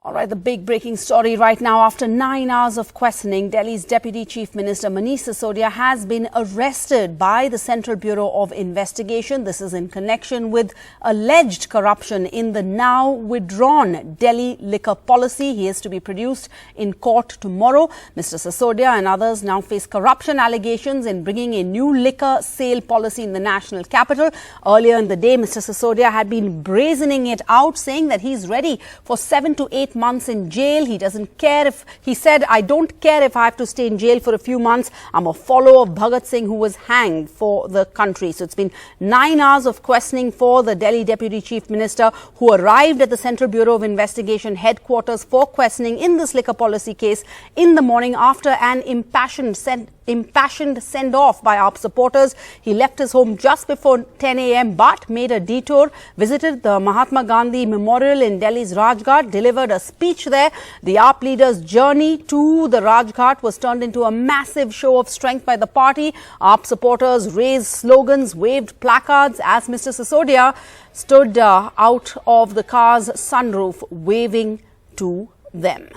All right, the big breaking story right now. After 9 hours of questioning, Delhi's Deputy Chief Minister Manish Sisodia has been arrested by the Central Bureau of Investigation. This is in connection with alleged corruption in the now withdrawn Delhi liquor policy. He is to be produced in court tomorrow. Mr. Sisodia and others now face corruption allegations in bringing a new liquor sale policy in the national capital. Earlier in the day, Mr. Sisodia had been brazening it out, saying that he's ready for 7 to 8 months in jail. He doesn't care if, he said, I don't care if I have to stay in jail for a few months. I'm a follower of Bhagat Singh, who was hanged for the country. So it's been 9 hours of questioning for the Delhi Deputy Chief Minister, who arrived at the Central Bureau of Investigation headquarters for questioning in this liquor policy case in the morning after an impassioned send-off by AAP supporters. He left his home just before 10 a.m. but made a detour, visited the Mahatma Gandhi Memorial in Delhi's Rajghat, delivered a speech there. The AAP leader's journey to the Rajghat was turned into a massive show of strength by the party. AAP supporters raised slogans, waved placards as Mr. Sisodia stood out of the car's sunroof, waving to them.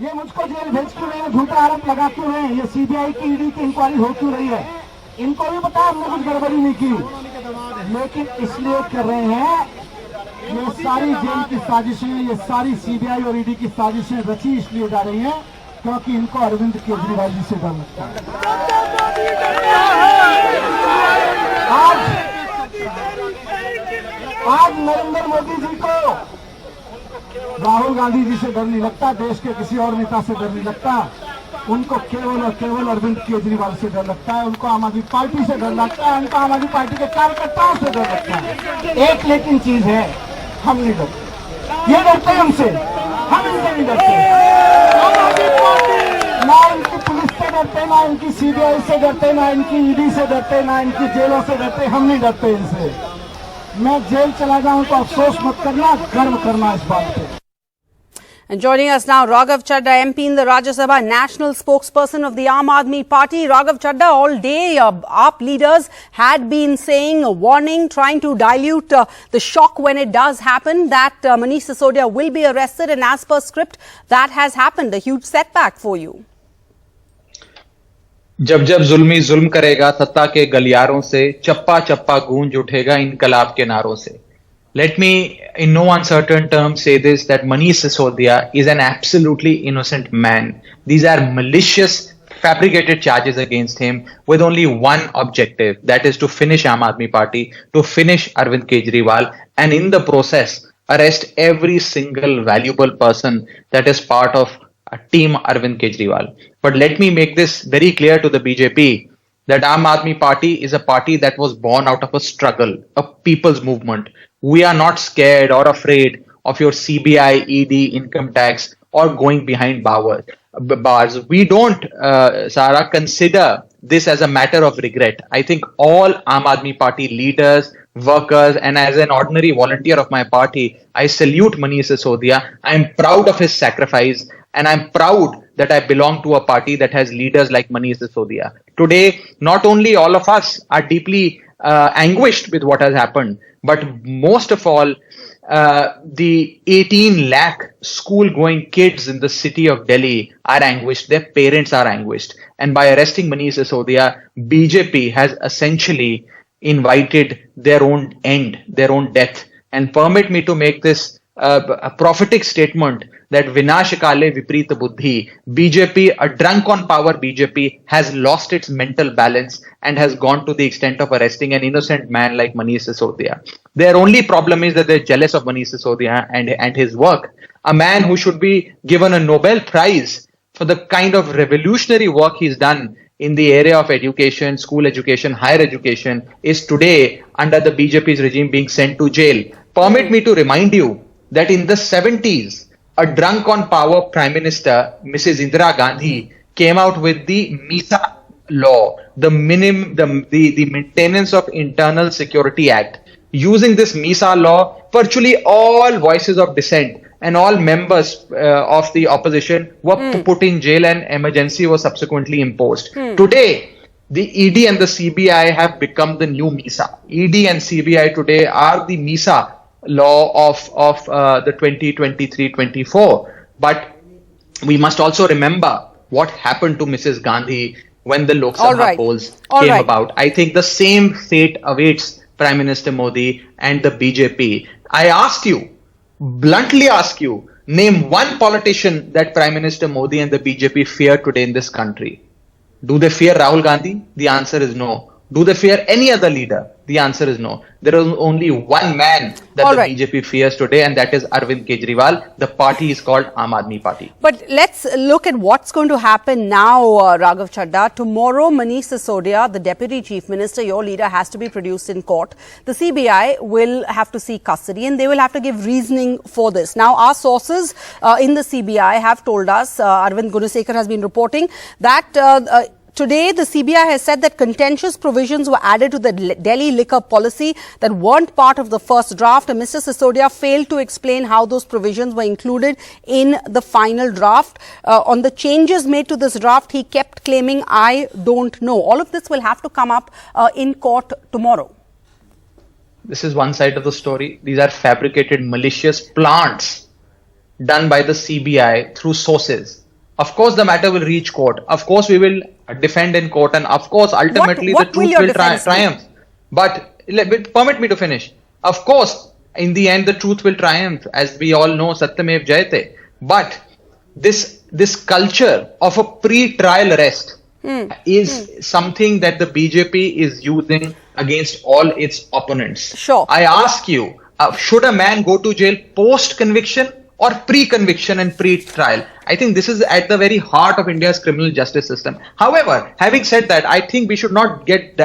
ये मुझको jail भेज क्यों रहे हैं, झूठा आरोप लगा क्यों रहे हैं, ये सीबीआई की ईडी की इंक्वायरी हो क्यों रही है, इनको भी पता हमने कुछ गड़बड़ी नहीं की, लेकिन इसलिए कर रहे हैं, ये सारी जेल की साजिशें, ये सारी सीबीआई और ईडी की साजिशें रची इसलिए जा रही हैं क्योंकि इनको अरविंद केजरीवाल जी से डर लगता है। आज नरेंद्र मोदी जी को राहुल गांधी जी से डर नहीं लगता, देश के किसी और नेता से डर नहीं लगता, उनको केवल और केवल अरविंद केजरीवाल से डर लगता है, उनको आम आदमी पार्टी से डर लगता है, उनको आम आदमी पार्टी के कार्यकर्ताओं से डर लगता है। एक लेकिन चीज है, हम नहीं डरते, ये डरते हैं हमसे, हम इनसे नहीं डरते। ना इनकी पुलिस से डरते, ना इनकी सीबीआई से डरते, ना इनकी ईडी से डरते, ना इनकी जेलों से डरते, हम नहीं डरते इनसे। मैं जेल चला जाऊं तो अफसोस मत करना, गर्व करना इस बात पे। And joining us now, Raghav Chadha, MP in the Rajya Sabha, national spokesperson of the Aam Aadmi Party. Raghav Chadha, all day AAP leaders had been saying, warning, trying to dilute the shock when it does happen, that Manish Sisodia will be arrested, and as per script, that has happened, a huge setback for you. जब जब जुल्मी जुल्म करेगा सत्ता के गलियारों से, चप्पा चप्पा गूंज उठेगा इनकलाब के नारों से. Let me, in no uncertain terms, say this, that Manish Sisodia is an absolutely innocent man. These are malicious, fabricated charges against him with only one objective, that is to finish Aam Aadmi Party, to finish Arvind Kejriwal, and in the process, arrest every single valuable person that is part of Team Arvind Kejriwal. But let me make this very clear to the BJP, that Aam Aadmi Party is a party that was born out of a struggle, a people's movement. We are not scared or afraid of your CBI, ED, income tax, or going behind bars. We don't, Sarah, consider this as a matter of regret. I think all Aam Aadmi Party leaders, workers, and as an ordinary volunteer of my party, I salute Manish Sisodia. I am proud of his sacrifice, and I'm proud that I belong to a party that has leaders like Manish Sisodia. Today, not only all of us are deeply anguished with what has happened, but most of all, the 18 lakh school-going kids in the city of Delhi are anguished. Their parents are anguished. And by arresting Manish Sisodia, BJP has essentially invited their own end, their own death. And permit me to make this a prophetic statement that Vinashakale Viprita Buddhi, BJP, a drunk on power BJP, has lost its mental balance and has gone to the extent of arresting an innocent man like Manish Sisodia. Their only problem is that they're jealous of Manish Sisodia and his work. A man who should be given a Nobel Prize for the kind of revolutionary work he's done in the area of education, school education, higher education, is today under the BJP's regime being sent to jail. Permit me to remind you that in the 70s, a drunk on power Prime Minister, Mrs. Indira Gandhi, came out with the MISA law, the Maintenance of Internal Security Act. Using this MISA law, virtually all voices of dissent and all members of the opposition were put in jail, and emergency was subsequently imposed. Today, the ED and the CBI have become the new MISA. ED and CBI today are the MISA law of the 2023-24. But we must also remember what happened to Mrs. Gandhi when the Lok Sabha polls came about. I think the same fate awaits Prime Minister Modi and the BJP. I asked you, bluntly ask you, name one politician that Prime Minister Modi and the BJP fear today in this country. Do they fear Rahul Gandhi? The answer is no. Do they fear any other leader? The answer is no. There is only one man that the BJP fears today, and that is Arvind Kejriwal. The party is called Aam Aadmi Party. But let's look at what's going to happen now, Raghav Chadda. Tomorrow, Manish Sisodia, the Deputy Chief Minister, your leader, has to be produced in court. The CBI will have to seek custody and they will have to give reasoning for this. Now, our sources in the CBI have told us, Arvind Gunasekar has been reporting, that today, the CBI has said that contentious provisions were added to the Delhi liquor policy that weren't part of the first draft. And Mr. Sisodia failed to explain how those provisions were included in the final draft. On the changes made to this draft, he kept claiming, I don't know. All of this will have to come up in court tomorrow. This is one side of the story. These are fabricated, malicious plants done by the CBI through sources. Of course, the matter will reach court. Of course, we will defend in court, and of course, ultimately the truth will triumph. But permit me to finish. Of course, in the end, the truth will triumph, as we all know, Satyamev Jayate. But this culture of a pre-trial arrest is something that the BJP is using against all its opponents. Sure. I ask you, should a man go to jail post-conviction or pre-conviction and pre-trial? I think this is at the very heart of India's criminal justice system. However, having said that, I think we should not get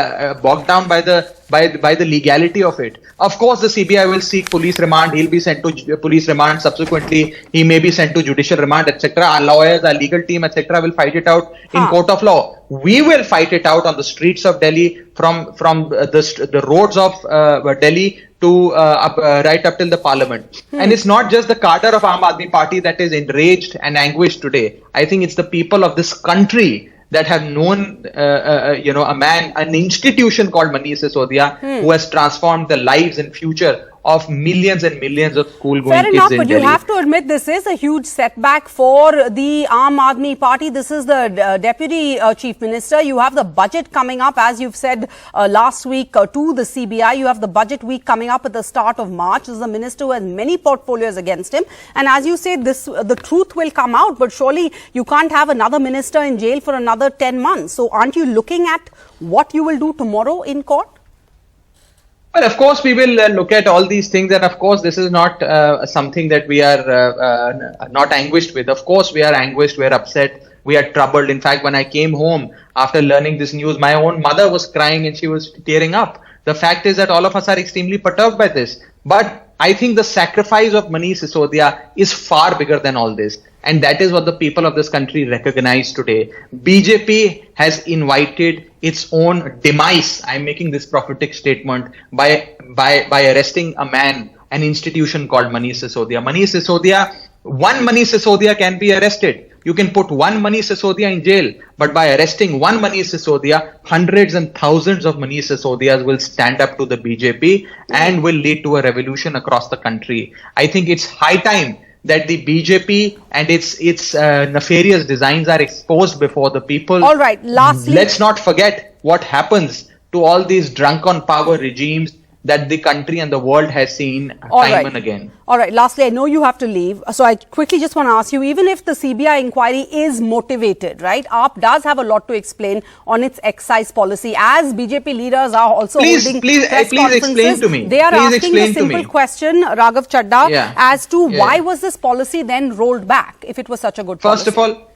bogged down by the legality of it. Of course, the CBI will seek police remand. He'll be sent to police remand. Subsequently, he may be sent to judicial remand, etc. Our lawyers, our legal team, etc. will fight it out in court of law. We will fight it out on the streets of Delhi, from the roads of Delhi to right up till the parliament. And it's not just the cadre of Aam Aadmi Party that is enraged and anguished today. I think it's the people of this country that have known, an institution called Manish Sisodia, who has transformed the lives and future of millions and millions of school-going kids in Delhi. Fair enough, but you have to admit this is a huge setback for the Aam Aadmi Party. This is the Deputy Chief Minister. You have the budget coming up, as you've said last week to the CBI. You have the budget week coming up at the start of March. This is a minister who has many portfolios against him. And as you say, the truth will come out, but surely you can't have another minister in jail for another 10 months. So aren't you looking at what you will do tomorrow in court? Well, of course, we will look at all these things, and of course, this is not something that we are not anguished with. Of course, we are anguished, we are upset, we are troubled. In fact, when I came home after learning this news, my own mother was crying and she was tearing up. The fact is that all of us are extremely perturbed by this. But I think the sacrifice of Manish Sisodia is far bigger than all this. And that is what the people of this country recognize today. BJP has invited its own demise. I'm making this prophetic statement by arresting a man, an institution called Manish Sisodia. One Manish Sisodia can be arrested. You can put one Manish Sisodia in jail, but by arresting one Manish Sisodia, hundreds and thousands of Manish Sisodias will stand up to the BJP and will lead to a revolution across the country. I think it's high time that the BJP and its nefarious designs are exposed before the people. All right, lastly, let's not forget what happens to all these drunk on power regimes that the country and the world has seen time and again. All right, lastly, I know you have to leave. So I quickly just want to ask you, even if the CBI inquiry is motivated, right, AAP does have a lot to explain on its excise policy, as BJP leaders are also holding press conferences. Explain to me. They are asking a simple question, Raghav Chadda, as to why was this policy then rolled back if it was such a good policy? First of all,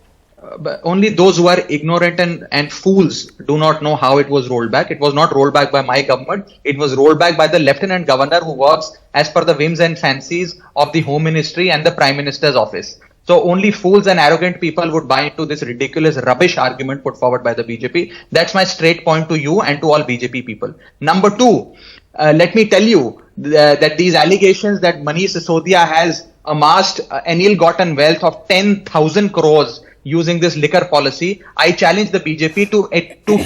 only those who are ignorant and fools do not know how it was rolled back. It was not rolled back by my government. It was rolled back by the Lieutenant Governor, who works as per the whims and fancies of the Home Ministry and the Prime Minister's office. So only fools and arrogant people would buy into this ridiculous rubbish argument put forward by the BJP. That's my straight point to you and to all BJP people. Number two, let me tell you that these allegations that Manish Sisodia has amassed an ill-gotten wealth of 10,000 crores using this liquor policy. I challenge the BJP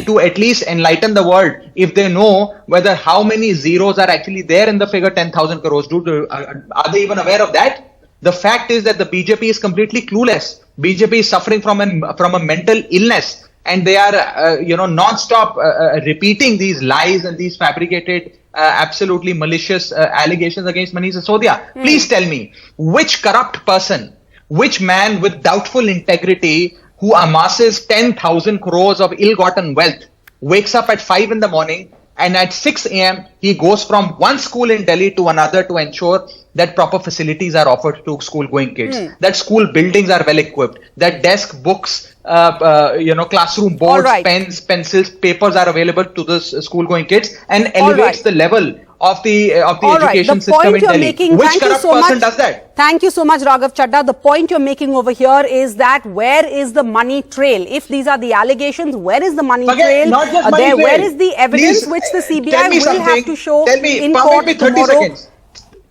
to at least enlighten the world if they know whether how many zeros are actually there in the figure 10,000 crores. Are they even aware of that? The fact is that the BJP is completely clueless. BJP is suffering from a mental illness, and they are non-stop repeating these lies and these fabricated absolutely malicious allegations against Manish Sisodia. Please tell me, which corrupt person, which man with doubtful integrity who amasses 10,000 crores of ill-gotten wealth wakes up at 5 in the morning and at 6 a.m. he goes from one school in Delhi to another to ensure that proper facilities are offered to school-going kids, that school buildings are well equipped, that desk, books, classroom boards, pens, pencils, papers are available to the school-going kids, and elevates the level of the education system in Delhi. Which corrupt person does that? Thank you so much, Raghav Chadda. The point you're making over here is that where is the money trail? If these are the allegations, where is the money trail? Not just money trail. Where is the evidence which the CBI will have to show in court tomorrow? Seconds.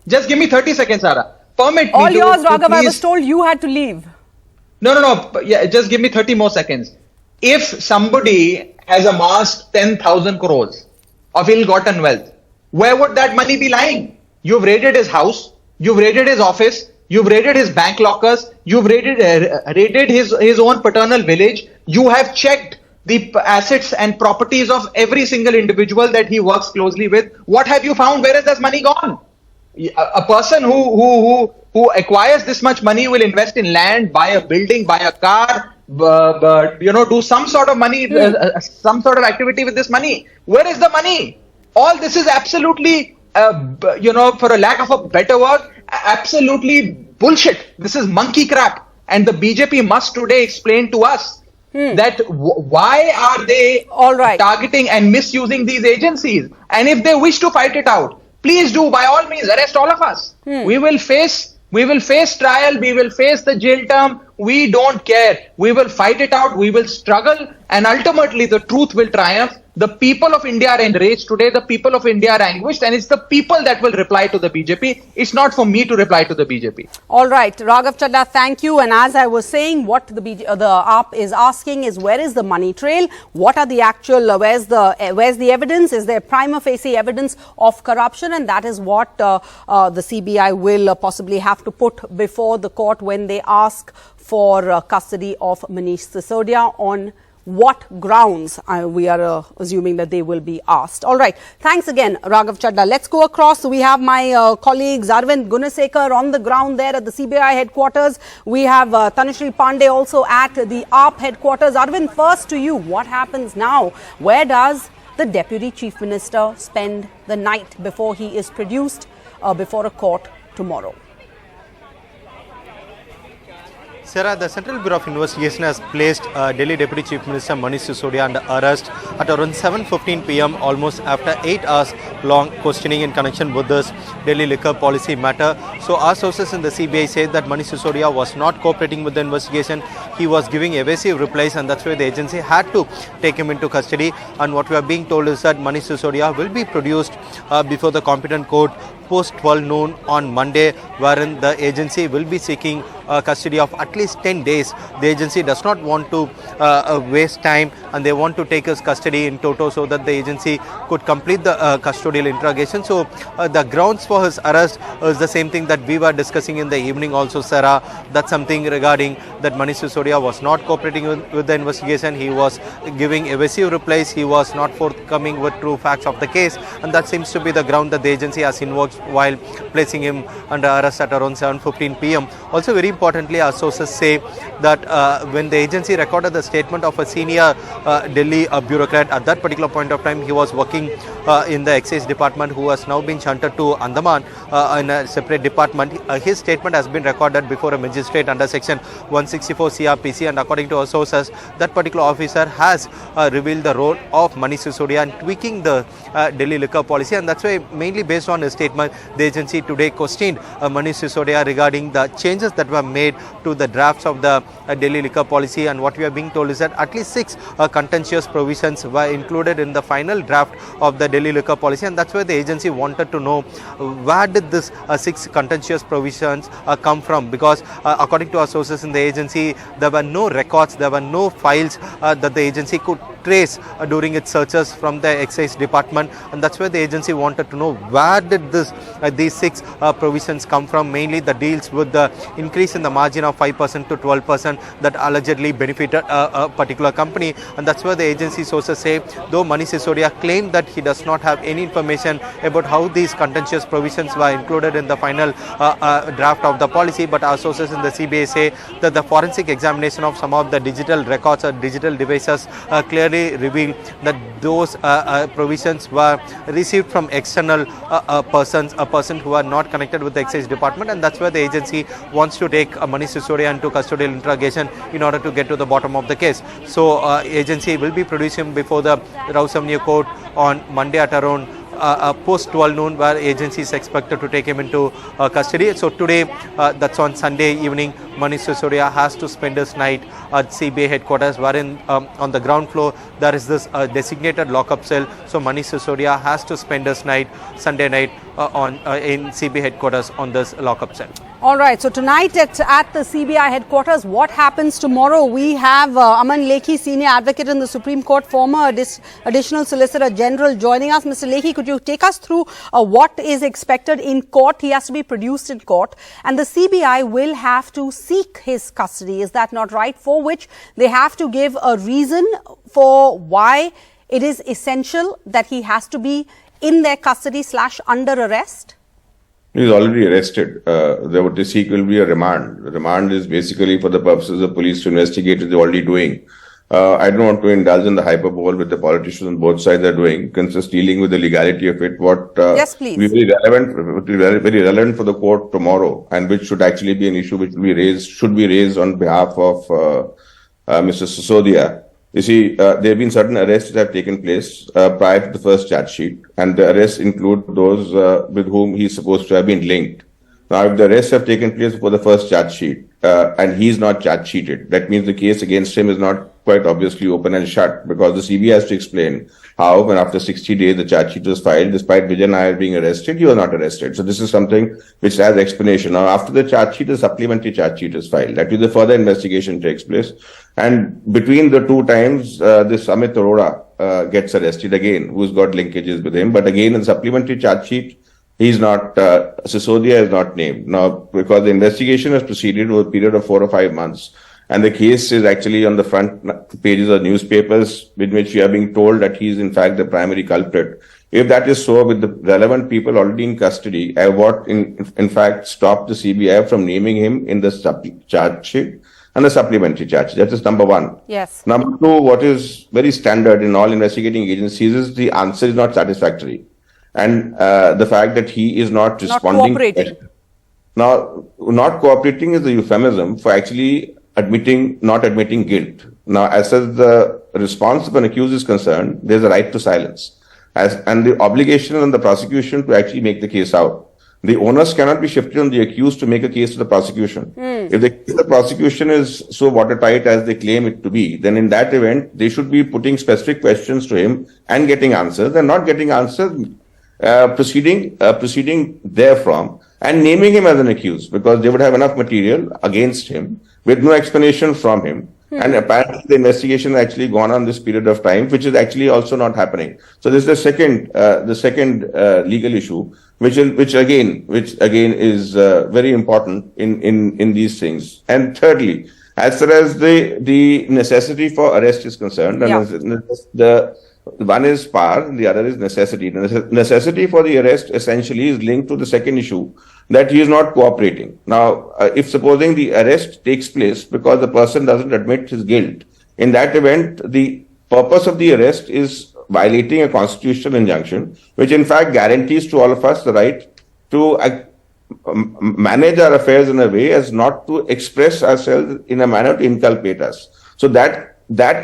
Just give me 30 seconds, Sarah. Permit me all yours, Raghav. I was told you had to leave. No. Yeah, just give me 30 more seconds. If somebody has amassed 10,000 crores of ill-gotten wealth, where would that money be lying? You've raided his house, you've raided his office, you've raided his bank lockers, you've raided his own paternal village, you have checked the assets and properties of every single individual that he works closely with. What have you found? Where has this money gone? A person who acquires this much money will invest in land, buy a building, buy a car, do some sort of money, some sort of activity with this money. Where is the money? All this is absolutely, for a lack of a better word, absolutely bullshit. This is monkey crap. And the BJP must today explain to us that why are they targeting and misusing these agencies? And if they wish to fight it out, please do, by all means, arrest all of us. We will face trial, we will face the jail term. We don't care. We will fight it out, we will struggle, and ultimately the truth will triumph. The people of India are enraged today, the people of India are anguished, and it's the people that will reply to the BJP. It's not for me to reply to the BJP. All right, Raghav Chadda, thank you. And as I was saying, what the AAP is asking is, where is the money trail? What are the actual, where's the evidence? Is there prima facie evidence of corruption? And that is what the CBI will possibly have to put before the court when they ask for custody of Manish Sisodia. On what grounds we are assuming that they will be asked. All right. Thanks again, Raghav Chadda. Let's go across. We have my colleagues Arvind Gunasekar on the ground there at the CBI headquarters. We have Tanushree Pandey also at the AAP headquarters. Arvind, first to you. What happens now? Where does the Deputy Chief Minister spend the night before he is produced before a court tomorrow? Sarah, the Central Bureau of Investigation has placed Delhi Deputy Chief Minister Manish Sisodia under arrest at around 7:15 p.m. almost after 8 hours long questioning in connection with this Delhi liquor policy matter. So our sources in the CBI said that Manish Sisodia was not cooperating with the investigation. He was giving evasive replies, and that's why the agency had to take him into custody. And what we are being told is that Manish Sisodia will be produced before the competent court post 12 noon on Monday, wherein the agency will be seeking custody of at least 10 days. The agency does not want to waste time, and they want to take his custody in toto so that the agency could complete the custodial interrogation. So the grounds for his arrest is the same thing that we were discussing in the evening also, Sarah. That's something regarding that Manish Sisodia was not cooperating with the investigation. He was giving evasive replies. He was not forthcoming with true facts of the case, and that seems to be the ground that the agency has invoked while placing him under arrest at around 7:15 p.m. Also, very importantly, our sources say that when the agency recorded the statement of a senior Delhi bureaucrat, at that particular point of time, he was working in the excise department, who has now been shunted to Andaman in a separate department. His statement has been recorded before a magistrate under section 164 CRPC, and according to our sources, that particular officer has revealed the role of Manish Sisodia in tweaking the Delhi liquor policy, and that's why, mainly based on his statement, the agency today questioned Manish Sisodia regarding the changes that were were made to the drafts of the Delhi liquor policy, and what we are being told is that at least 6 contentious provisions were included in the final draft of the Delhi liquor policy, and that's where the agency wanted to know where did this 6 contentious provisions come from, because according to our sources in the agency, there were no records, there were no files that the agency could trace during its searches from the excise department, and that's where the agency wanted to know where did these 6 provisions come from, mainly the deals with the increase in the margin of 5% to 12% that allegedly benefited a particular company. And that's where the agency sources say, though Manish Sisodia claimed that he does not have any information about how these contentious provisions were included in the final draft of the policy, but our sources in the CBI say that the forensic examination of some of the digital records or digital devices clearly revealed that those provisions were received from external persons, a person who are not connected with the excise department, and that's where the agency wants to take Manish Sisodia into custodial interrogation in order to get to the bottom of the case. So agency will be producing before the Rouse Avenue court on Monday at around post 12 noon, where agency is expected to take him into custody. So today, that's on Sunday evening, Manish Sisodia has to spend his night at CBI headquarters, wherein on the ground floor there is this designated lockup cell. So Manish Sisodia has to spend his night, Sunday night, in CBI headquarters on this lockup cell. All right, so tonight at the CBI headquarters, what happens tomorrow? We have Aman Lekhi, senior advocate in the Supreme Court, former additional Solicitor General, joining us. Mr. Lekhi, could you take us through what is expected in court? He has to be produced in court, and the CBI will have to seek his custody. Is that not right? For which they have to give a reason for why it is essential that he has to be in their custody / under arrest? He is already arrested. The seek will be a remand. The remand is basically for the purposes of police to investigate what they're already doing. I don't want to indulge in the hyperbole with the politicians on both sides are doing, just dealing with the legality of it. What yes, please. Will be very relevant for the court tomorrow, and which should actually be an issue which will be should be raised on behalf of Mr. Sisodia. You see, there have been certain arrests that have taken place prior to the first charge sheet, and the arrests include those with whom he is supposed to have been linked. Now, if the arrests have taken place before the first charge sheet, and he is not charge sheeted, that means the case against him is not quite obviously open and shut, because the CBI has to explain how, when after 60 days the charge sheet was filed, despite Vijay Nair being arrested, he was not arrested. So this is something which has explanation. Now, after the charge sheet, the supplementary charge sheet is filed. That is, the further investigation takes place. And between the two times, this Amit Arora gets arrested again, who's got linkages with him. But again, in the supplementary charge sheet, he's not, Sisodia is not named. Now, because the investigation has proceeded over a period of 4 or 5 months, and the case is actually on the front pages of newspapers, in which we are being told that he is in fact the primary culprit. If that is so, with the relevant people already in custody, what in fact stopped the CBI from naming him in the charge sheet and the supplementary charge? That is number one. Yes. Number two, what is very standard in all investigating agencies is the answer is not satisfactory. And the fact that he is not responding. Not cooperating. Now, not cooperating is the euphemism for actually not admitting guilt. Now, as far as the response of an accused is concerned, there's a right to silence. And the obligation on the prosecution to actually make the case out. The onus cannot be shifted on the accused to make a case to the prosecution. If the prosecution is so watertight as they claim it to be, then in that event, they should be putting specific questions to him and getting answers. They're not getting answers, proceeding therefrom and naming him as an accused, because they would have enough material against him with no explanation from him. And apparently the investigation has actually gone on this period of time, which is actually also not happening. So this is the second legal issue, which again is very important in these things. And thirdly, as far as the necessity for arrest is concerned, the one is power, the other is necessity. The necessity for the arrest essentially is linked to the second issue, that he is not cooperating. Now, if supposing the arrest takes place because the person doesn't admit his guilt, in that event, the purpose of the arrest is violating a constitutional injunction, which in fact guarantees to all of us the right to manage our affairs in a way as not to express ourselves in a manner to inculpate us. So that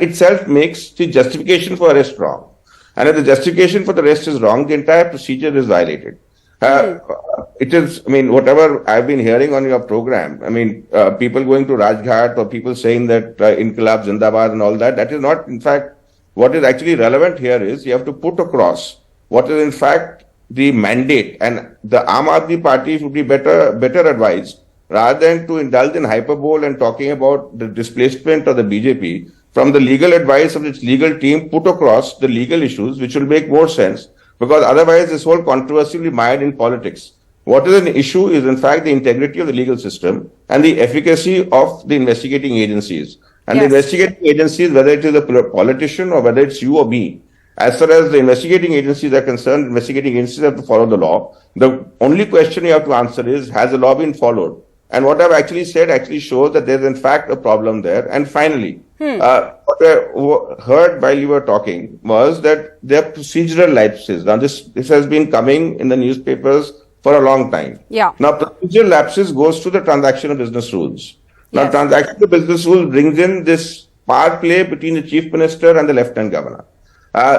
itself makes the justification for arrest wrong. And if the justification for the arrest is wrong, the entire procedure is violated. It is, I mean, whatever I've been hearing on your program, I mean, people going to Rajghat or people saying that Inqilab Zindabad and all that, that is not, in fact, what is actually relevant here is you have to put across what is in fact the mandate, and the Aam Aadmi Party should be better advised rather than to indulge in hyperbole and talking about the displacement of the BJP from the legal advice of its legal team, put across the legal issues, which will make more sense, because otherwise this whole controversy will be mired in politics. What is an issue is in fact the integrity of the legal system and the efficacy of the investigating agencies. And the investigating agencies, whether it is a politician or whether it's you or me, as far as the investigating agencies are concerned, investigating agencies have to follow the law. The only question you have to answer is, has the law been followed? And what I've actually said actually shows that there's in fact a problem there. And finally, what I heard while you were talking was that there are procedural lapses. Now this has been coming in the newspapers for a long time. Yeah. Now procedural lapses goes to the transaction of business rules. Now, transaction of business rule brings in this power play between the chief minister and the lieutenant governor.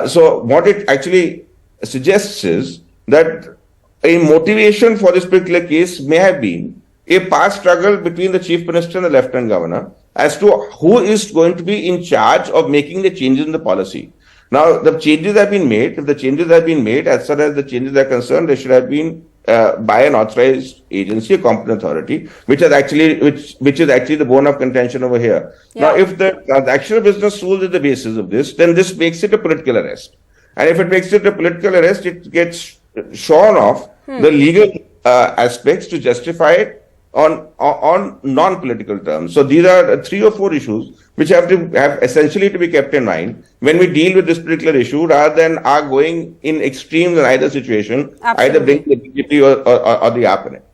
So what it actually suggests is that a motivation for this particular case may have been a past struggle between the chief minister and the lieutenant governor as to who is going to be in charge of making the changes in the policy. Now, the changes have been made. If the changes have been made, as far as the changes are concerned, they should have been by an authorized agency, a competent authority, which is actually the bone of contention over here. Yeah. Now, if the transactional business rule is the basis of this, then this makes it a political arrest. And if it makes it a political arrest, it gets shorn off the legal aspects to justify it on non-political terms. So these are 3 or 4 issues which have essentially to be kept in mind when we deal with this particular issue, rather than are going in extremes in either situation, either bring the BJP or the AAP in it.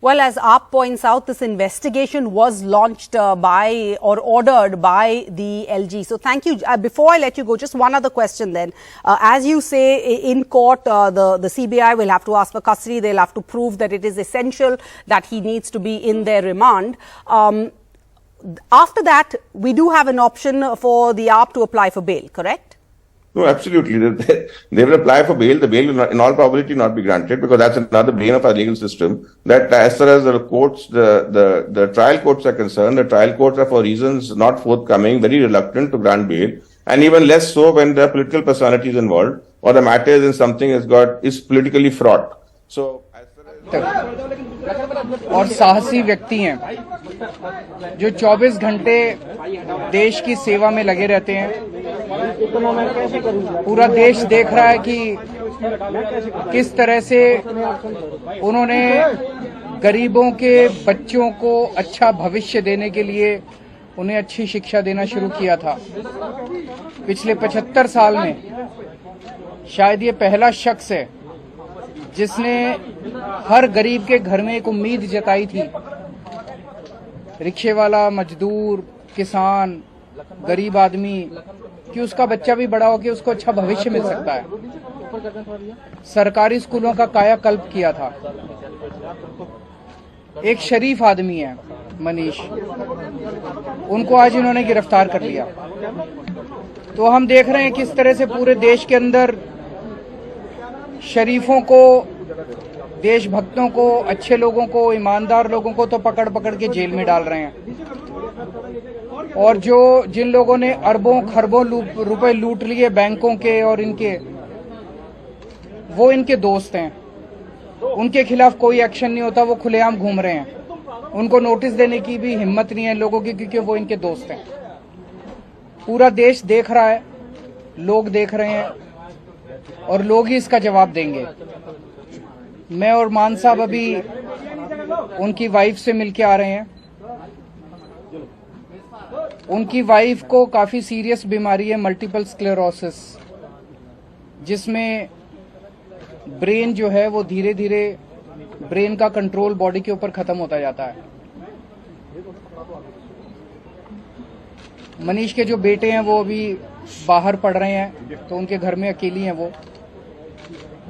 Well, as AAP points out, this investigation was launched by or ordered by the LG. So thank you. Before I let you go, just one other question then. As you say, in court, the CBI will have to ask for custody. They'll have to prove that it is essential that he needs to be in their remand. After that, we do have an option for the AAP to apply for bail, correct? No, absolutely. They will apply for bail. The bail will in all probability not be granted, because that's another bane of our legal system. That as far as the courts, the trial courts are concerned, the trial courts are for reasons not forthcoming, very reluctant to grant bail, and even less so when there are political personalities involved or the matter is in something is politically fraught. So, और साहसी व्यक्ति हैं जो 24 घंटे देश की सेवा में लगे रहते हैं। पूरा देश देख रहा है कि किस तरह से उन्होंने गरीबों के बच्चों को अच्छा भविष्य देने के लिए उन्हें अच्छी शिक्षा देना शुरू किया था। पिछले 75 साल में शायद ये पहला शख्स है जिसने हर गरीब के घर में एक उम्मीद जताई थी। रिक्शे वाला, मजदूर, किसान, गरीब आदमी, कि उसका बच्चा भी बड़ा हो के उसको अच्छा भविष्य मिल सकता है। सरकारी स्कूलों का कायाकल्प किया था। एक शरीफ आदमी है मनीष, उनको आज इन्होंने गिरफ्तार कर लिया। तो हम देख रहे हैं किस तरह से पूरे देश के अंदर शरीफों को, देशभक्तों को, अच्छे लोगों को, ईमानदार लोगों को तो पकड़ पकड़ के जेल में डाल रहे हैं, और जिन लोगों ने अरबों खरबों रुपए लूट लिए बैंकों के और इनके, वो इनके दोस्त हैं। उनके खिलाफ कोई एक्शन नहीं होता, वो खुलेआम घूम रहे हैं। उनको नोटिस देने की भी हिम्मत नहीं है लोगों की, क्योंकि वो इनके दोस्त हैं। पूरा देश देख रहा है, लोग देख रहे हैं, और लोग ही इसका जवाब देंगे। मैं और मान साहब अभी उनकी वाइफ से मिलके आ रहे हैं। उनकी वाइफ को काफी सीरियस बीमारी है, मल्टीपल स्क्लेरोसिस, जिसमें ब्रेन जो है वो धीरे धीरे ब्रेन का कंट्रोल बॉडी के ऊपर खत्म होता जाता है। मनीष के जो बेटे हैं वो अभी बाहर पढ़ रहे हैं, तो उनके घर में अकेली हैं वो,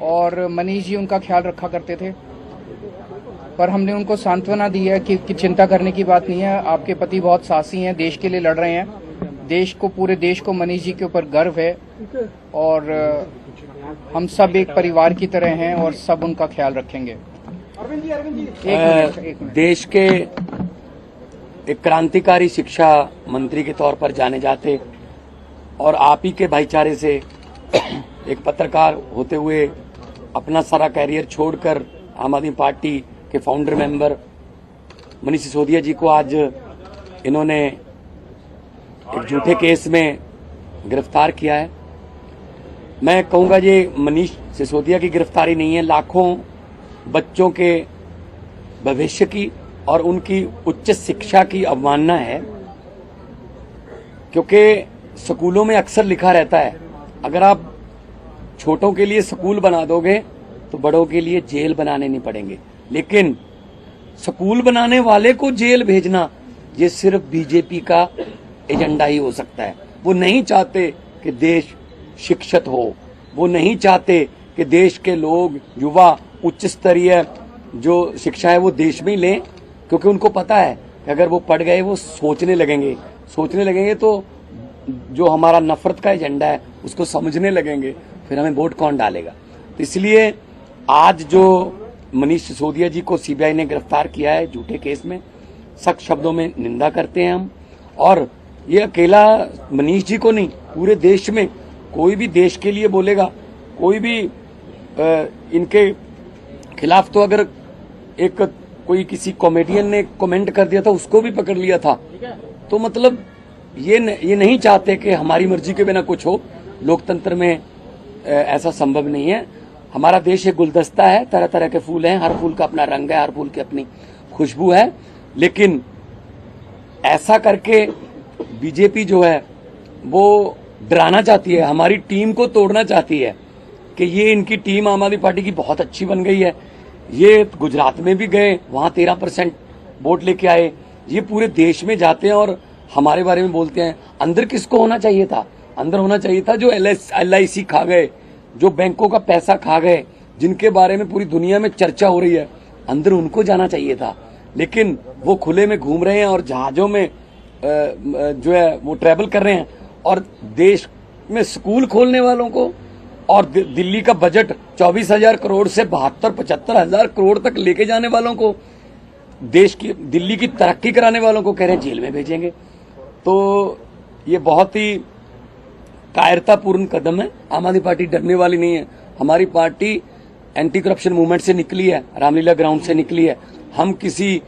और मनीष जी उनका ख्याल रखा करते थे। पर हमने उनको सांत्वना दी है कि चिंता करने की बात नहीं है, आपके पति बहुत साहसी हैं, देश के लिए लड़ रहे हैं, पूरे देश को मनीष जी के ऊपर गर्व है और हम सब एक परिवार की तरह हैं और सब उनका ख्याल रखेंगे। एक मिनट। देश के एक क्रांतिकारी शिक्षा मंत्री के तौर पर जाने जाते और आप ही के भाईचारे से एक पत्रकार होते हुए अपना सारा कैरियर छोड़कर आम आदमी पार्टी के फाउंडर मेंबर मनीष सिसोदिया जी को आज इन्होंने एक झूठे केस में गिरफ्तार किया है। मैं कहूंगा ये मनीष सिसोदिया की गिरफ्तारी नहीं है, लाखों बच्चों के भविष्य की और उनकी उच्च शिक्षा की अवमानना है। क्योंकि स्कूलों में अक्सर लिखा रहता है अगर आप छोटों के लिए स्कूल बना दोगे तो बड़ों के लिए जेल बनाने नहीं पड़ेंगे, लेकिन स्कूल बनाने वाले को जेल भेजना ये सिर्फ बीजेपी का एजेंडा ही हो सकता है। वो नहीं चाहते कि देश शिक्षित हो, वो नहीं चाहते कि देश के लोग युवा उच्च स्तरीय जो शिक्षा है वो देश में ही लें, क्योंकि उनको पता है कि अगर वो पढ़ गए वो सोचने लगेंगे तो जो हमारा नफरत का एजेंडा है उसको समझने लगेंगे, फिर हमें वोट कौन डालेगा। तो इसलिए आज जो मनीष सिसोदिया जी को सीबीआई ने गिरफ्तार किया है झूठे केस में, सख्त शब्दों में निंदा करते हैं हम। और ये अकेला मनीष जी को नहीं, पूरे देश में कोई भी देश के लिए बोलेगा, कोई भी इनके खिलाफ, तो अगर एक कोई किसी कॉमेडियन ने कमेंट कर दिया था उसको भी पकड़ लिया था, तो मतलब ये नहीं चाहते कि हमारी मर्जी के बिना कुछ हो। लोकतंत्र में ऐसा संभव नहीं है। हमारा देश एक गुलदस्ता है, तरह तरह के फूल हैं, हर फूल का अपना रंग है, हर फूल की अपनी खुशबू है, लेकिन ऐसा करके बीजेपी जो है वो डराना चाहती है, हमारी टीम को तोड़ना चाहती है कि ये इनकी टीम आम आदमी पार्टी की बहुत अच्छी बन गई है। ये गुजरात में भी गए, वहां 13% वोट लेके आए, ये पूरे देश में जाते हैं और हमारे बारे में बोलते हैं। अंदर किसको होना चाहिए था? अंदर होना चाहिए था जो LIC खा गए, जो बैंकों का पैसा खा गए, जिनके बारे में पूरी दुनिया में चर्चा हो रही है, अंदर उनको जाना चाहिए था। लेकिन वो खुले में घूम रहे हैं और जहाजों में जो है वो ट्रैवल कर रहे हैं, और देश में स्कूल खोलने वालों को और दिल्ली का बजट 24,000 करोड़ से 72-75,000 करोड़ तक लेके जाने वालों को, देश की दिल्ली की तरक्की कराने वालों को कह रहे हैं जेल में भेजेंगे। तो ये बहुत ही कायरतापूर्ण कदम है। आम आदमी पार्टी डरने वाली नहीं है। हमारी पार्टी एंटी करप्शन मूवमेंट से निकली है, रामलीला ग्राउंड से निकली है। हम किसी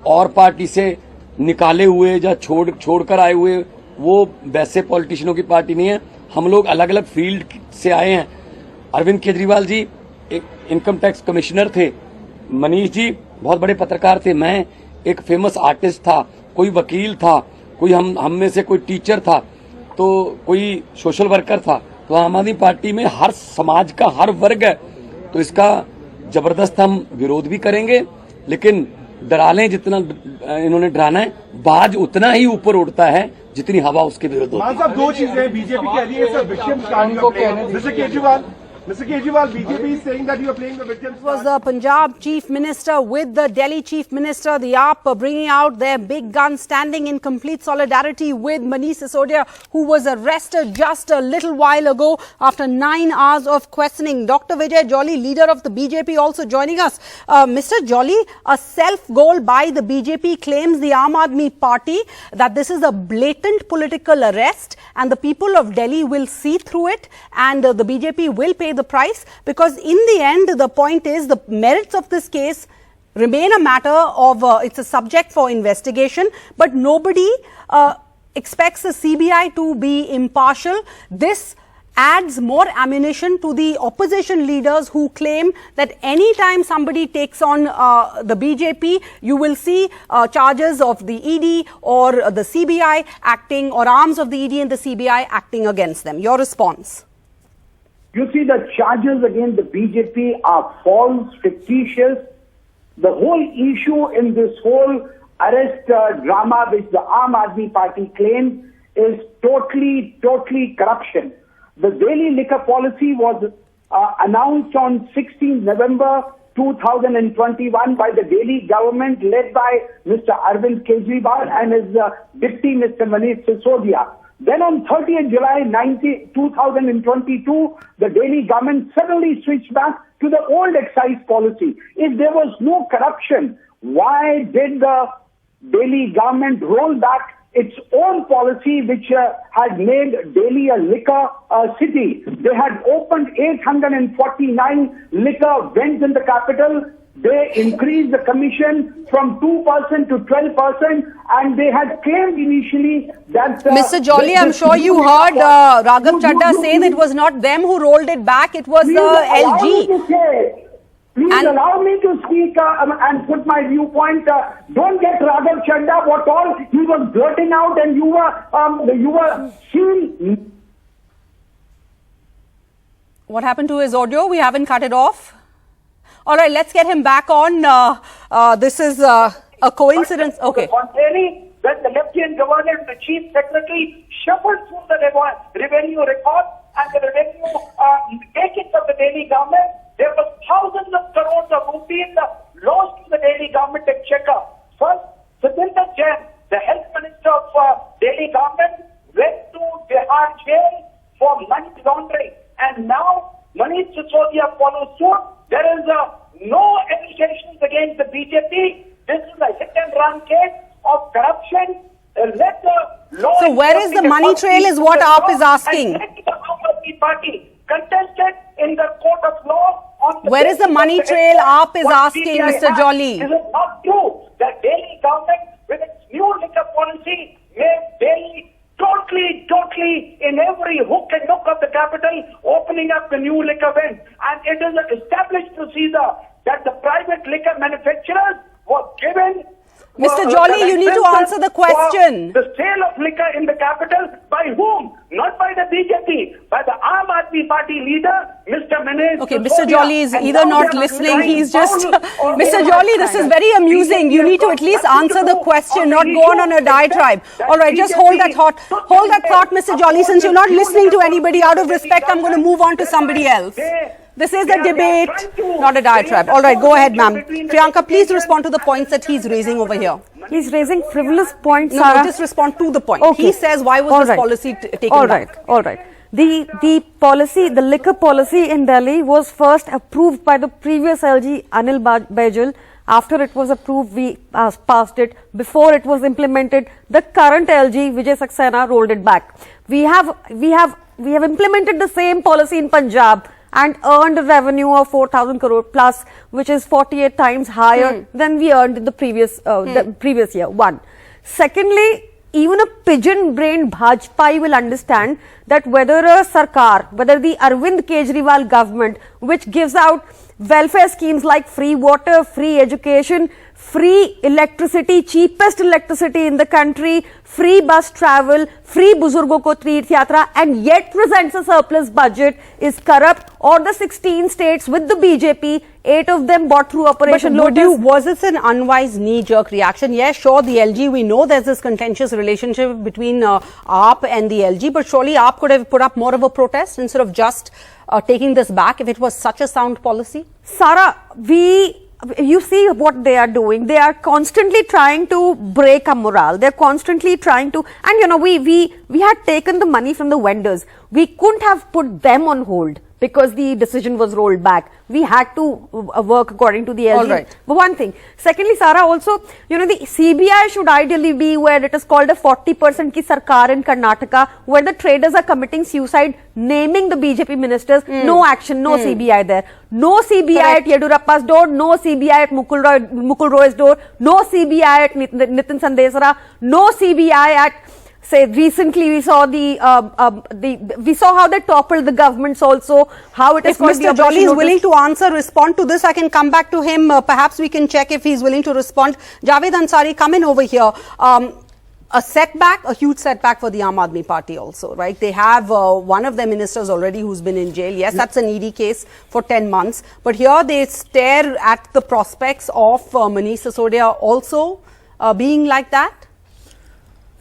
और पार्टी से निकाले हुए या छोड़कर आए हुए वो वैसे पॉलिटिशियनों की पार्टी नहीं है। हम लोग अलग अलग फील्ड से आए हैं। अरविंद केजरीवाल जी एक इनकम टैक्स कमिश्नर थे, मनीष जी बहुत बड़े पत्रकार थे, मैं एक फेमस आर्टिस्ट था, कोई वकील था, कोई हम में से कोई टीचर था, तो कोई सोशल वर्कर था। तो आम आदमी पार्टी में हर समाज का हर वर्ग है, तो इसका जबरदस्त हम विरोध भी करेंगे। लेकिन डरा लें जितना इन्होंने डराना है, बाज उतना ही ऊपर उड़ता है जितनी हवा उसके विरुद्ध होती है। दो चीजें बीजेपी कह रही है, Mr. Kejriwal, BJP is saying that you are playing the victim. It was the Punjab Chief Minister with the Delhi Chief Minister, the AAP, bringing out their big gun, standing in complete solidarity with Manish Sisodia, who was arrested just a little while ago after 9 hours of questioning. Dr. Vijay Jolly, leader of the BJP, also joining us. Mr. Jolly, a self-goal by the BJP claims the Aam Aadmi Party that this is a blatant political arrest and the people of Delhi will see through it, and the BJP will pay the price, because in the end the point is the merits of this case remain a matter of it's a subject for investigation, but nobody expects the CBI to be impartial. This adds more ammunition to the opposition leaders who claim that anytime somebody takes on the BJP, you will see charges of the ED or the CBI acting, or arms of the ED and the CBI acting against them. Your response? You see, the charges against the BJP are false, fictitious. The whole issue in this whole arrest drama which the Aam Aadmi Party claims is totally corruption. The daily liquor policy was announced on 16 November 2021 by the Delhi government led by Mr. Arvind Kejriwal and his deputy Mr. Manish Sisodia. Then on 30th July 2022, the Delhi government suddenly switched back to the old excise policy. If there was no corruption, why did the Delhi government roll back its own policy which had made Delhi a liquor city? They had opened 849 liquor vents in the capital. They increased the commission from 2% to 12%, and they had claimed initially that... Mr. Jolly, I'm sure you heard Raghav Chadha say that it was not them who rolled it back, it was the LG. Please allow me to speak and put my viewpoint. Don't get Raghav Chadha what all he was blurting out, and you were seeing. What happened to his audio? We haven't cut it off. All right, let's get him back on. This is a coincidence. Okay. When the Lieutenant Governor and the Chief Secretary shuffled through the revenue record and the revenue takings of the Delhi government, there was thousands of crores of rupees lost to the Delhi government exchequer. First, Satyendar Jain, the Health Minister of Delhi government, went to Bihar jail for money laundering, and now Manish Sisodia follows suit. There is no allegations against the BJP. This is a hit and run case of corruption. Let the law. So where is the money trail is what AAP is asking. The Aam Aadmi Party contested in the court of law. Where is the money trail AAP is asking, Mr. Jolly? Is it not true that Delhi government with its new liquor policy made Delhi totally in every hook and nook of the capital, opening up the new liquor vent. And it is an established procedure that the private liquor manufacturers were given. Mr. Jolly, you need to answer the question. The sale of liquor in the capital by whom? Not by the BJP, by the Aam Aadmi Party leader, Mr. Manish. Okay, Mr. Jolly is either not listening, he's just... Mr. Jolly, this is very amusing. You need to at least answer the question, not go on a diatribe. All right, just hold that thought. Hold that thought, Mr. Jolly. Since you're not listening to anybody, out of respect, I'm going to move on to somebody else. This is a debate, not a diatribe. All right, go ahead, ma'am. Priyanka, please respond to the points that he's raising over here. He's raising frivolous points, No, Sarah. just respond to the point. Okay. He says, why was this policy taken back? All right. The policy, the liquor policy in Delhi was first approved by the previous LG, Anil Baijal. After it was approved, we passed it. Before it was implemented, the current LG, Vijay Saxena, rolled it back. We have implemented the same policy in Punjab and earned a revenue of 4,000 crore plus, which is 48 times higher than we earned in the previous year. One. Secondly, even a pigeon-brained Bhajpai will understand that whether a Sarkar, whether the Arvind Kejriwal government, which gives out welfare schemes like free water, free education, free electricity, cheapest electricity in the country, free bus travel, free Buzurgo ko Teerth Yatra, and yet presents a surplus budget, is corrupt, or the 16 states with the BJP, 8 of them bought through Operation Lotus. Was it an unwise knee-jerk reaction? Yes, sure, the LG, we know there's this contentious relationship between AAP and the LG, but surely AAP could have put up more of a protest instead of just taking this back if it was such a sound policy? Sarah, you see what they are doing. They are constantly trying to break a morale. They're constantly trying to, and you know, we had taken the money from the vendors. We couldn't have put them on hold because the decision was rolled back. We had to work according to the LG. All right. But one thing. Secondly, Sarah, also, you know, the CBI should ideally be where it is called a 40% ki sarkar in Karnataka, where the traders are committing suicide, naming the BJP ministers. No action, no CBI there. No CBI at Yedurappa's door, no CBI at Mukul Roy's door, no CBI at Nitin Sandesara, no CBI at... Say recently we saw we saw how they toppled the governments also, how it is. If Mr. Jolly is willing to respond to this, I can come back to him. Perhaps we can check if he's willing to respond. Javed Ansari, come in over here. A setback, a huge setback for the Aam Aadmi Party also, right? They have one of their ministers already who's been in jail. Yes, that's an ED case for 10 months. But here they stare at the prospects of Manish Sisodia also being like that.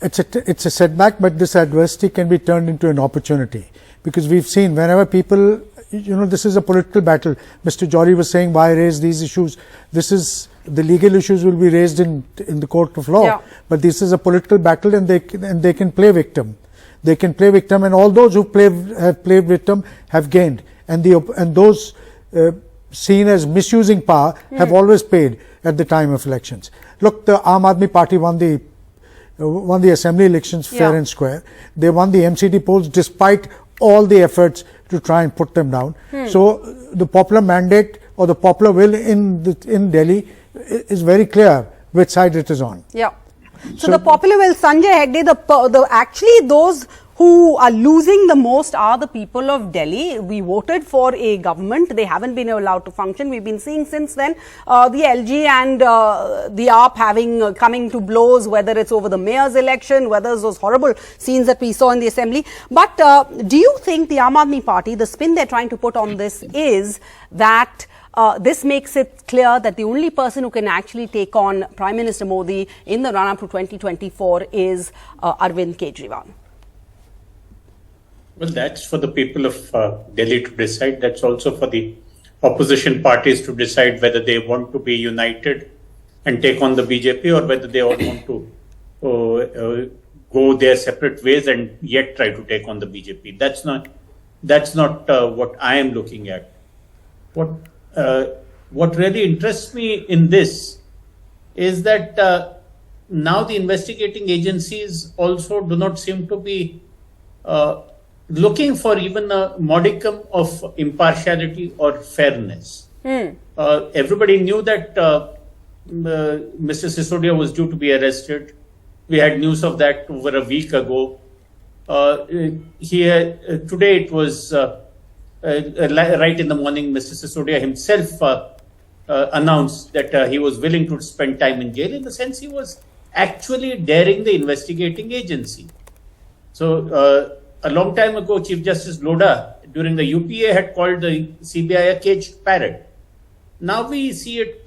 it's a setback, but this adversity can be turned into an opportunity, because we've seen whenever people, this is a political battle. Mr. Jory was saying, why raise these issues? This is, the legal issues will be raised in the court of law, but this is a political battle, and they can play victim. They can play victim, and all those who have played victim have gained, and those seen as misusing power have always paid at the time of elections. Look, the Aam Aadmi Party won the assembly elections fair and square. They won the MCD polls despite all the efforts to try and put them down. So the popular mandate or the popular will in Delhi is very clear which side it is on. Yeah. So the popular will, Sanjay Hegde, actually those who are losing the most are the people of Delhi. We voted for a government. They haven't been allowed to function. We've been seeing since then the LG and the AAP coming to blows, whether it's over the mayor's election, whether it's those horrible scenes that we saw in the assembly. But do you think the Aam Aadmi Party, the spin they're trying to put on this is that this makes it clear that the only person who can actually take on Prime Minister Modi in the run-up to 2024 is Arvind Kejriwal? Well, that's for the people of Delhi to decide. That's also for the opposition parties to decide whether they want to be united and take on the BJP, or whether they all want to go their separate ways and yet try to take on the BJP. That's not what I am looking at. What really interests me in this is that now the investigating agencies also do not seem to be looking for even a modicum of impartiality or fairness. Everybody knew that Mr. Sisodia was due to be arrested. We had news of that over a week ago. Today it was right in the morning, Mr. Sisodia himself announced that he was willing to spend time in jail. In the sense, he was actually daring the investigating agency. So a long time ago, Chief Justice Lodha, during the UPA, had called the CBI a caged parrot. Now we see it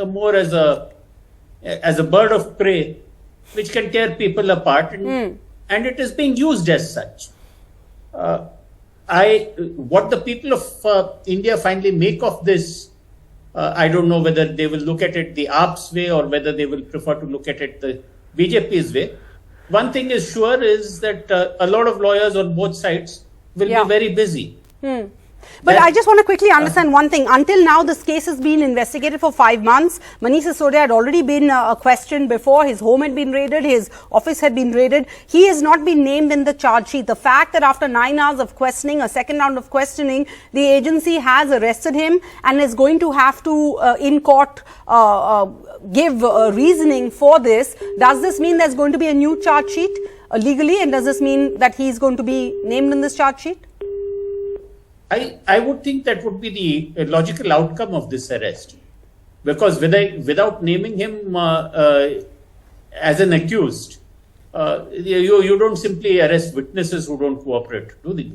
more as a bird of prey, which can tear people apart, and it is being used as such. What the people of India finally make of this, I don't know whether they will look at it the AAP's way or whether they will prefer to look at it the BJP's way. One thing is sure is that a lot of lawyers on both sides will be very busy. But I just want to quickly understand one thing. Until now, this case has been investigated for 5 months. Manish Sisodia had already been questioned before. His home had been raided. His office had been raided. He has not been named in the charge sheet. The fact that after 9 hours of questioning, a second round of questioning, the agency has arrested him and is going to have to, in court, give reasoning for this. Does this mean there's going to be a new charge sheet legally? And does this mean that he's going to be named in this charge sheet? I would think that would be the logical outcome of this arrest, because without naming him as an accused, you don't simply arrest witnesses who don't cooperate, do they?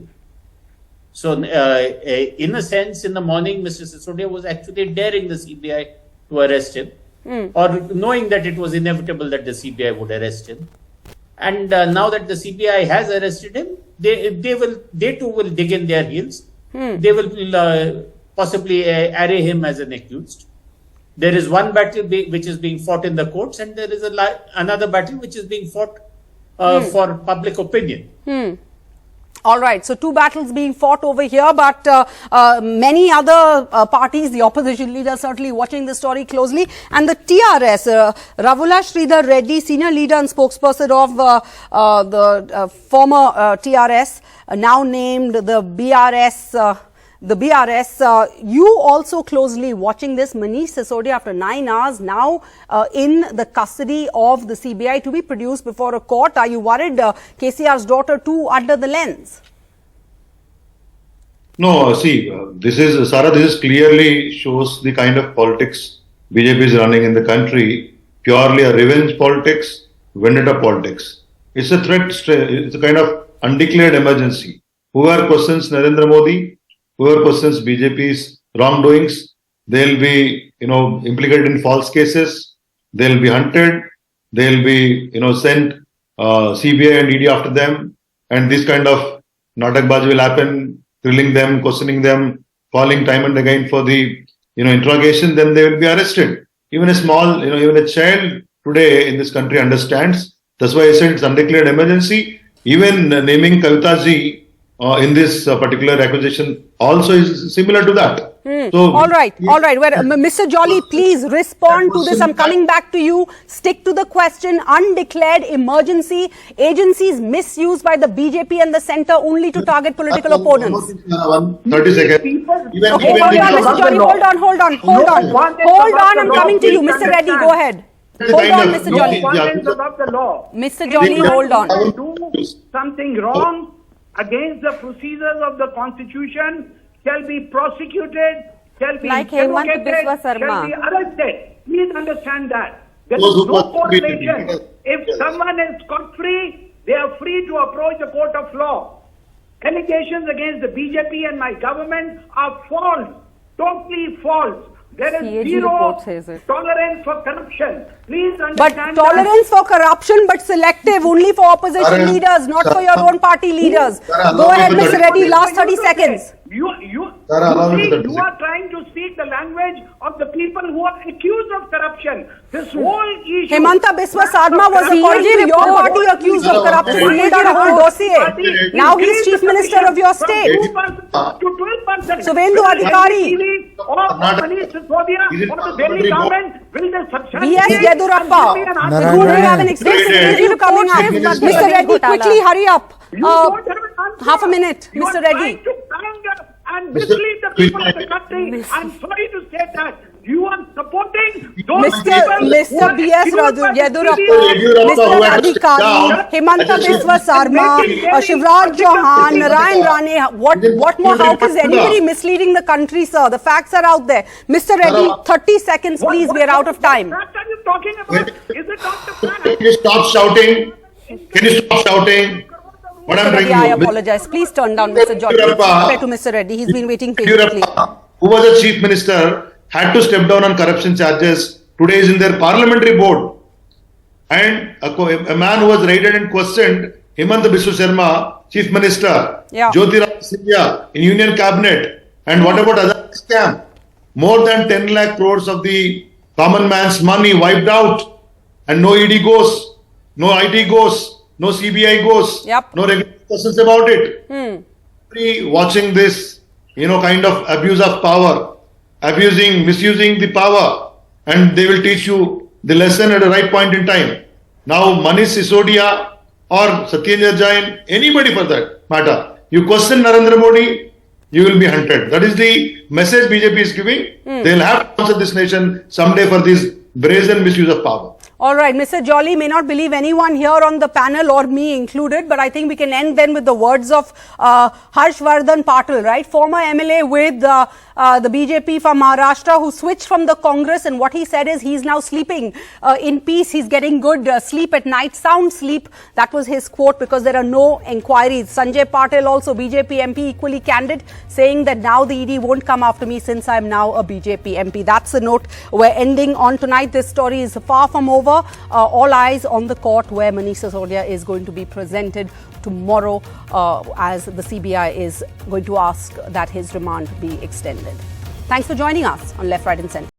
So, in a sense, in the morning, Mr. Sisodia was actually daring the CBI to arrest him, or knowing that it was inevitable that the CBI would arrest him. And now that the CBI has arrested him, they too will dig in their heels. They will possibly array him as an accused. There is one battle which is being fought in the courts, and there is another battle which is being fought for public opinion. All right. So 2 battles being fought over here, but many other parties, the opposition leaders certainly watching the story closely. And the TRS, Ravula Sridhar Reddy, senior leader and spokesperson of the former TRS, now named the BRS. You also closely watching this. Manish Sisodia, after 9 hours, now in the custody of the CBI to be produced before a court. Are you worried KCR's daughter too under the lens? No, see, this is clearly shows the kind of politics BJP is running in the country. Purely a revenge politics, vendetta politics. It's a threat, it's a kind of undeclared emergency. Whoever questions Narendra Modi, whoever questions BJP's wrongdoings, they'll be, implicated in false cases. They'll be hunted. They'll be, sent CBI and ED after them, and this kind of natakbazi will happen, grilling them, questioning them, calling time and again for the interrogation, then they will be arrested. Even a small, even a child today in this country understands. That's why I said it's undeclared emergency. Even naming Kavitaji in this particular accusation also is similar to that. So, all right. Well, Mr. Jolly, please respond to this. I'm coming back to you. Stick to the question. Undeclared emergency, agencies misused by the BJP and the centre only to target political opponents. 30 seconds. Mr. Jolly, hold on. I'm coming to you. Mr. Reddy, go ahead. Hold on, Mr. Jolly. Above the law. Mr. Jolly, hold on. Do something wrong against the procedures of the Constitution, shall be prosecuted, shall be interrogated, shall be arrested. Please understand that. There is no correlation. If someone is scot-free, they are free to approach the court of law. Allegations against the BJP and my government are false, totally false. There is zero tolerance for corruption. Please understand. But tolerance for corruption, but selective, only for opposition leaders, not for your own party leaders. Go ahead, Mr. Reddy, last 30 seconds. You are trying to speak the language of the people who are accused of corruption. This whole issue. Hemanta Biswa Sarma was, according to your party, accused of corruption. He done a whole dossier. Now he's chief minister of your state. To 12%. Suvendu Adhikari. Or Manish Sisodia or the Delhi government will they substantiate? V.S. Yedurappa. Who will have an extensive interview coming up. Mr. Reddy, quickly hurry up. Half a minute, Mr. Reddy. And mislead the people of the country. I'm sorry to say that you are supporting those Mr. B.S. Yedurappa, Mr. Adhikari, Hemanta Biswa Sarma, Shivraj Chauhan, Narayan Rane. What more? How is anybody misleading the country, sir? The facts are out there. Mr. Reddy, 30 seconds, please. We are out of time. What are you talking about? Is it not the fact? Can you stop shouting? Can you stop shouting? What I'm bringing I apologize. Please turn down Mr. Jolly. Compared to Mr. Reddy, he's been waiting patiently. Who was the chief minister, had to step down on corruption charges. Today is in their parliamentary board. And a man who was raided and questioned, Hemanta Biswa Sarma, chief minister, Jyotiraj Sindhya in union cabinet. And what about other scam? More than 10 lakh crores of the common man's money wiped out. And no ED goes, no IT goes. No CBI goes, no regular questions about it. Watching this, kind of abuse of power, misusing the power, and they will teach you the lesson at the right point in time. Now, Manish Sisodia or Satyendar Jain, anybody for that matter, you question Narendra Modi, you will be hunted. That is the message BJP is giving. They will have to answer this nation someday for this brazen misuse of power. All right, Mr. Jolly may not believe anyone here on the panel or me included, but I think we can end then with the words of Harshvardhan Patil, right? Former MLA with the BJP from Maharashtra who switched from the Congress, and what he said is he's now sleeping in peace. He's getting good sleep at night, sound sleep. That was his quote, because there are no inquiries. Sanjay Patil, also BJP MP, equally candid, saying that now the ED won't come after me since I'm now a BJP MP. That's the note we're ending on tonight. This story is far from over. All eyes on the court where Manish Sisodia is going to be presented tomorrow as the CBI is going to ask that his remand be extended. Thanks for joining us on Left, Right and Centre.